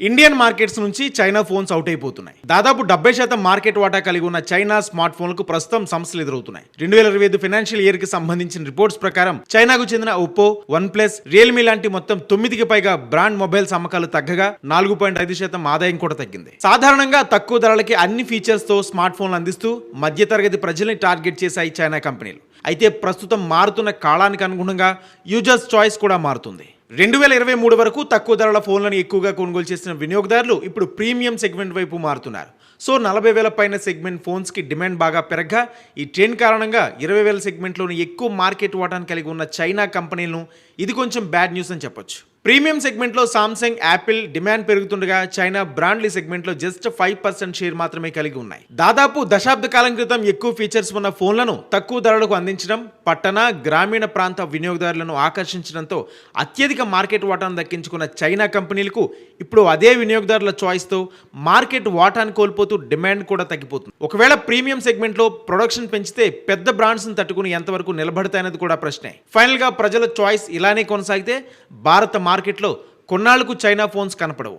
Indian markets నుంచి China phones out అయిపోతున్నాయి. దాదాపు 70% మార్కెట్ వాటా కలిగి ఉన్న చైనా స్మార్ట్ ఫోన్లకు ప్రస్తుతం సమస్యలు ఎదురవుతున్నాయి. 2025 ఫైనాన్షియల్ ఇయర్ కి సంబంధించిన రిపోర్ట్స్ ప్రకారం చైనాకు చెందిన ఒప్పో, వన్ ప్లస్, రియల్మీ లాంటి మొత్తం 9కి పైగా బ్రాండ్ మొబైల్స్ అమ్మకాలు తగ్గగా 4.5% ఆదాయం కూడా తగ్గింది. సాధారణంగా తక్కువ ధరలకి అన్ని ఫీచర్స్ తో స్మార్ట్ ఫోన్లు అందిస్తూ మధ్యతరగతి ప్రజల్ని టార్గెట్ చేశాయి చైనా కంపెనీలు. అయితే ప్రస్తుతం మారుతున్న కాలానికి అనుగుణంగా యూజర్స్ చాయిస్ కూడా మారుతుంది. 2023 వరకు తక్కువ ధరల ఫోన్లను ఎక్కువగా కొనుగోలు చేసిన వినియోగదారులు ఇప్పుడు ప్రీమియం సెగ్మెంట్ వైపు మారుతున్నారు. సో 40,000 పైన సెగ్మెంట్ ఫోన్స్ కి డిమాండ్ బాగా పెరగగా ఈ ట్రెండ్ కారణంగా 20,000 సెగ్మెంట్లోని ఎక్కువ మార్కెట్ వాటాను కలిగి ఉన్న చైనా కంపెనీలను ఇది కొంచెం బ్యాడ్ న్యూస్ అని చెప్పొచ్చు. ప్రీమియం సెగ్మెంట్లో సామ్సంగ్, యాపిల్ డిమాండ్ పెరుగుతుండగా చైనా బ్రాండ్లీ సెగ్మెంట్లో జస్ట్ 5% షేర్ మాత్రమే కలిగి ఉన్నాయి. దాదాపు దశాబ్ద కాలం క్రితం ఎక్కువ ఫీచర్స్ ఉన్న ఫోన్లను తక్కువ ధరలకు అందించడం పట్టణ, గ్రామీణ ప్రాంత వినియోగదారులను ఆకర్షించడంతో అత్యధిక మార్కెట్ వాటాను దక్కించుకున్న చైనా కంపెనీలకు ఇప్పుడు అదే వినియోగదారుల చాయిస్తో మార్కెట్ వాటాను కోల్పోతూ డిమాండ్ కూడా తగ్గిపోతుంది. ఒకవేళ ప్రీమియం సెగ్మెంట్లో ప్రొడక్షన్ పెంచితే పెద్ద బ్రాండ్స్ని తట్టుకుని ఎంతవరకు నిలబడతాయనేది కూడా ప్రశ్నే. ఫైనల్గా ప్రజల చాయిస్ ఇలానే కొనసాగితే భారత మార్కెట్లో కొన్నాళ్లకు చైనా ఫోన్స్ కనపడవు.